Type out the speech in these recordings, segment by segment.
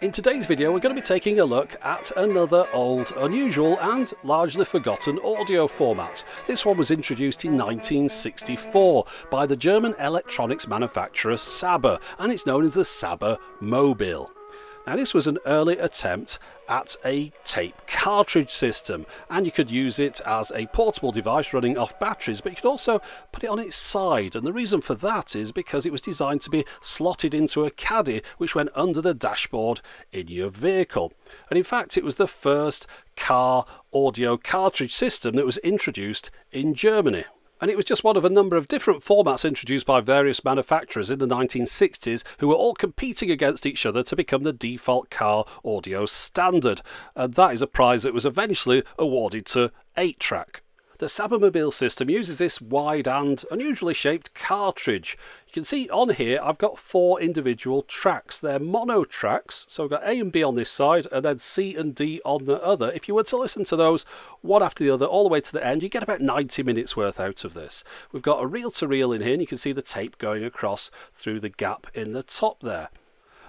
In today's video we're going to be taking a look at another old, unusual and largely forgotten audio format. This one was introduced in 1964 by the German electronics manufacturer Saba, and it's known as the Sabamobil. Now this was an early attempt at a tape cartridge system, and you could use it as a portable device running off batteries, but you could also put it on its side, and the reason for that is because it was designed to be slotted into a caddy which went under the dashboard in your vehicle. And in fact it was the first car audio cartridge system that was introduced in Germany. And it was just one of a number of different formats introduced by various manufacturers in the 1960s who were all competing against each other to become the default car audio standard. And that is a prize that was eventually awarded to 8-track. The Sabamobil system uses this wide and unusually shaped cartridge. You can see on here I've got 4 individual tracks. They're mono tracks, so I've got A and B on this side and then C and D on the other. If you were to listen to those one after the other all the way to the end, you get about 90 minutes worth out of this. We've got a reel-to-reel in here, and you can see the tape going across through the gap in the top there.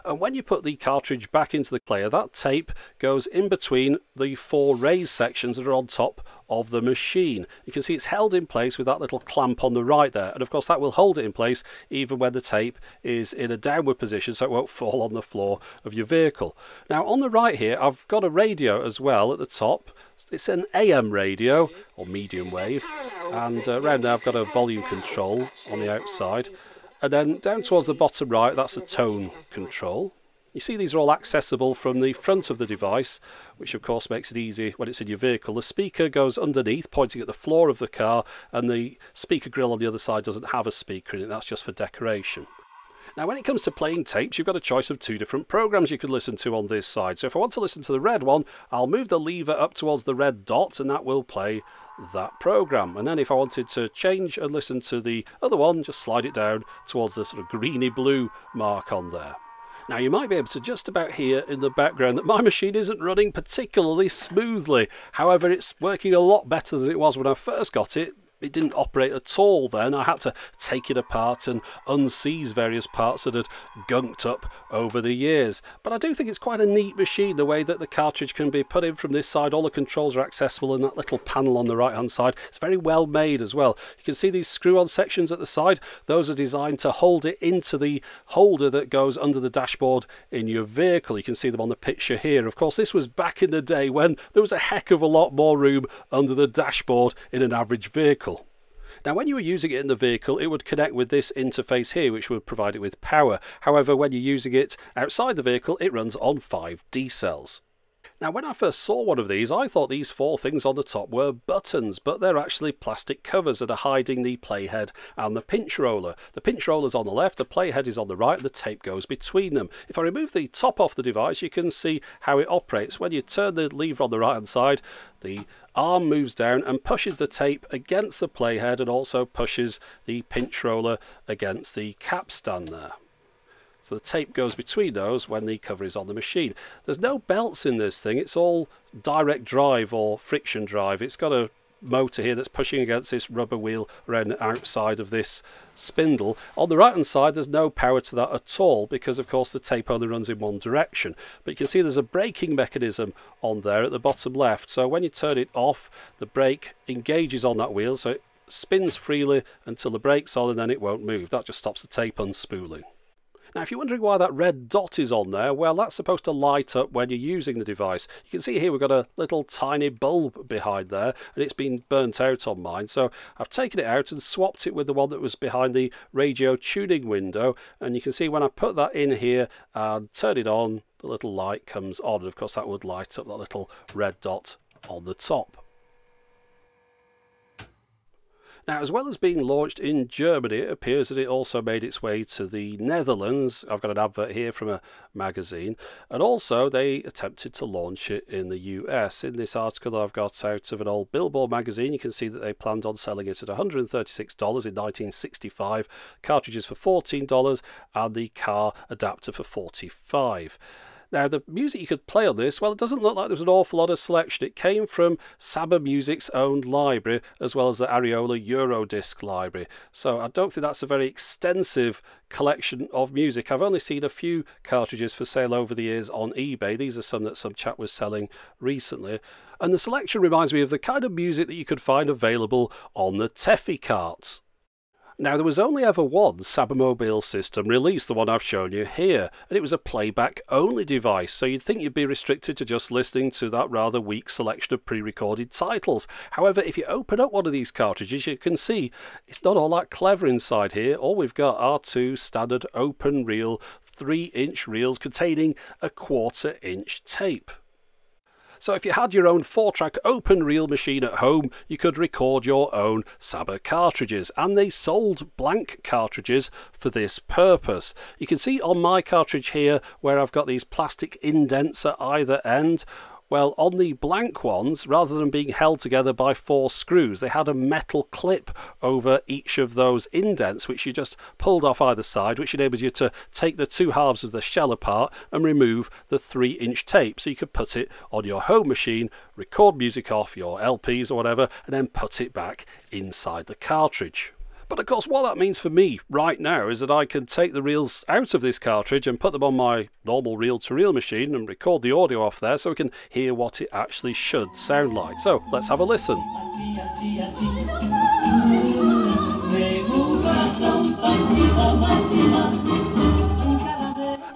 And when you put the cartridge back into the player, that tape goes in between the 4 raised sections that are on top of the machine. You can see it's held in place with that little clamp on the right there, and of course that will hold it in place even when the tape is in a downward position, so it won't fall on the floor of your vehicle. Now on the right here I've got a radio as well at the top. It's an AM radio or medium wave, and around there I've got a volume control on the outside. And then down towards the bottom right, that's a tone control. You see these are all accessible from the front of the device, which of course makes it easy when it's in your vehicle. The speaker goes underneath, pointing at the floor of the car, and the speaker grill on the other side doesn't have a speaker in it, that's just for decoration. Now when it comes to playing tapes, you've got a choice of 2 different programs you can listen to on this side. So if I want to listen to the red one, I'll move the lever up towards the red dot and that will play that program. And then if I wanted to change and listen to the other one, just slide it down towards the sort of greeny blue mark on there. Now you might be able to just about hear in the background that my machine isn't running particularly smoothly. However, it's working a lot better than it was when I first got it. It didn't operate at all then. I had to take it apart and unseize various parts that had gunked up over the years. But I do think it's quite a neat machine, the way that the cartridge can be put in from this side. All the controls are accessible in that little panel on the right hand side. It's very well made as well. You can see these screw-on sections at the side. Those are designed to hold it into the holder that goes under the dashboard in your vehicle. You can see them on the picture here. Of course, this was back in the day when there was a heck of a lot more room under the dashboard in an average vehicle. Now when you were using it in the vehicle, it would connect with this interface here, which would provide it with power. However, when you're using it outside the vehicle, it runs on 5 D cells. Now when I first saw one of these, I thought these 4 things on the top were buttons, but they're actually plastic covers that are hiding the playhead and the pinch roller. The pinch roller's on the left, the playhead is on the right, and the tape goes between them. If I remove the top off the device, you can see how it operates. When you turn the lever on the right hand side, the arm moves down and pushes the tape against the playhead and also pushes the pinch roller against the cap stand there. So the tape goes between those when the cover is on the machine. There's no belts in this thing, it's all direct drive or friction drive. It's got a motor here that's pushing against this rubber wheel around the outside of this spindle. On the right hand side there's no power to that at all because of course the tape only runs in one direction. But you can see there's a braking mechanism on there at the bottom left, so when you turn it off the brake engages on that wheel, so it spins freely until the brake's on and then it won't move. That just stops the tape unspooling. Now if you're wondering why that red dot is on there, well that's supposed to light up when you're using the device. You can see here we've got a little tiny bulb behind there and it's been burnt out on mine, so I've taken it out and swapped it with the one that was behind the radio tuning window, and you can see when I put that in here and turn it on, the little light comes on, and of course that would light up that little red dot on the top. Now, as well as being launched in Germany, it appears that it also made its way to the Netherlands. I've got an advert here from a magazine. And also, they attempted to launch it in the US. In this article I've got out of an old Billboard magazine, you can see that they planned on selling it at $136 in 1965, cartridges for $14, and the car adapter for $45. Now, the music you could play on this, well, it doesn't look like there's an awful lot of selection. It came from Sabamusic's own library, as well as the Ariola Eurodisc library. So I don't think that's a very extensive collection of music. I've only seen a few cartridges for sale over the years on eBay. These are some that some chap was selling recently. And the selection reminds me of the kind of music that you could find available on the Teffy carts. Now, there was only ever one Sabamobil system released, the one I've shown you here, and it was a playback-only device, so you'd think you'd be restricted to just listening to that rather weak selection of pre-recorded titles. However, if you open up one of these cartridges, you can see it's not all that clever inside here. All we've got are two standard open reel 3-inch reels containing a 1/4-inch tape. So if you had your own 4-track open reel machine at home, you could record your own Saba cartridges, and they sold blank cartridges for this purpose. You can see on my cartridge here where I've got these plastic indents at either end. Well, on the blank ones, rather than being held together by 4 screws, they had a metal clip over each of those indents, which you just pulled off either side, which enables you to take the 2 halves of the shell apart and remove the 3-inch tape. So you could put it on your home machine, record music off your LPs or whatever, and then put it back inside the cartridge. But of course, what that means for me right now is that I can take the reels out of this cartridge and put them on my normal reel-to-reel machine and record the audio off there so we can hear what it actually should sound like. So let's have a listen.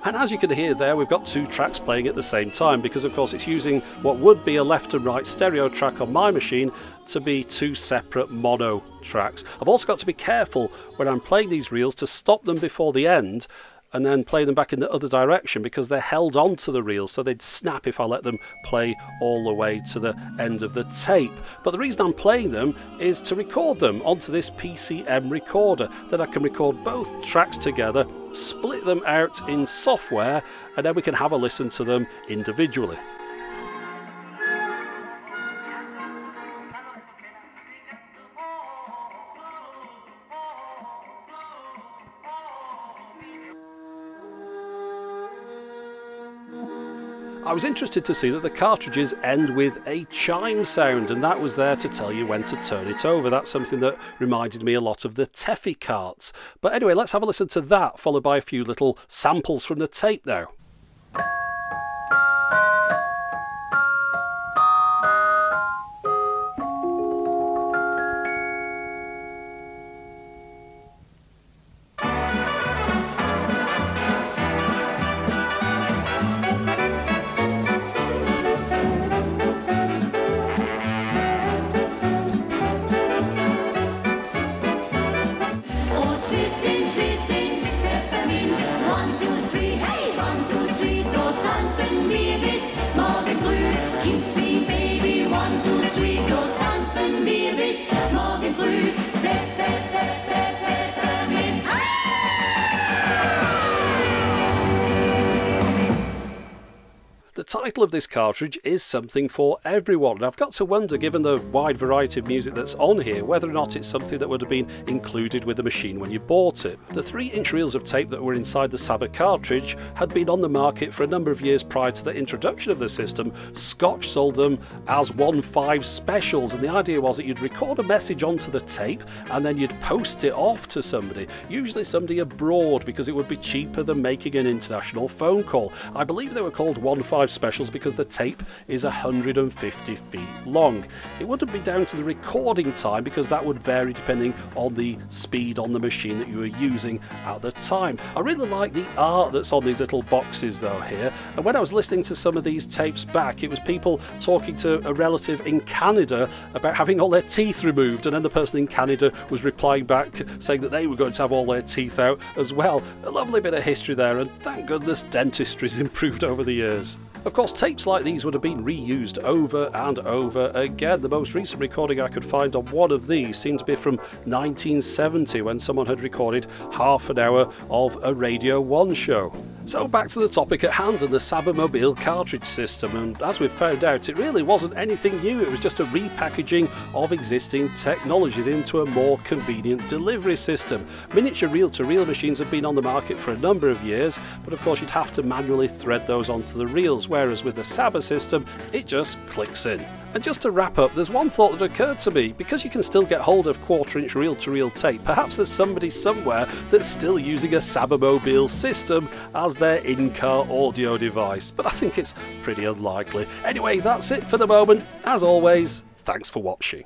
And as you can hear there, we've got 2 tracks playing at the same time because, of course, it's using what would be a left and right stereo track on my machine to be 2 separate mono tracks. I've also got to be careful when I'm playing these reels to stop them before the end and then play them back in the other direction because they're held onto the reel, so they'd snap if I let them play all the way to the end of the tape. But the reason I'm playing them is to record them onto this PCM recorder. Then I can record both tracks together, split them out in software, and then we can have a listen to them individually. I was interested to see that the cartridges end with a chime sound, and that was there to tell you when to turn it over. That's something that reminded me a lot of the Teffy carts. But anyway, let's have a listen to that, followed by a few little samples from the tape now. The title of this cartridge is something for everyone, and I've got to wonder, given the wide variety of music that's on here, whether or not it's something that would have been included with the machine when you bought it. The 3-inch reels of tape that were inside the Saba cartridge had been on the market for a number of years prior to the introduction of the system. Scotch sold them as 1/5 specials, and the idea was that you'd record a message onto the tape and then you'd post it off to somebody, usually somebody abroad, because it would be cheaper than making an international phone call. I believe they were called 1/5 specials because the tape is 150 feet long. It wouldn't be down to the recording time because that would vary depending on the speed on the machine that you were using at the time. I really like the art that's on these little boxes though here, and when I was listening to some of these tapes back, it was people talking to a relative in Canada about having all their teeth removed, and then the person in Canada was replying back saying that they were going to have all their teeth out as well. A lovely bit of history there, and thank goodness dentistry's improved over the years. Of course, tapes like these would have been reused over and over again. The most recent recording I could find on one of these seemed to be from 1970, when someone had recorded half an hour of a Radio 1 show. So back to the topic at hand and the Sabamobil cartridge system, and as we've found out, it really wasn't anything new. It was just a repackaging of existing technologies into a more convenient delivery system. Miniature reel-to-reel machines have been on the market for a number of years, but of course you'd have to manually thread those onto the reels, whereas with the Saba system it just clicks in. And just to wrap up, there's one thought that occurred to me. Because you can still get hold of 1/4-inch reel-to-reel tape, perhaps there's somebody somewhere that's still using a Sabamobil system as their in-car audio device, but I think it's pretty unlikely. Anyway, that's it for the moment. As always, thanks for watching.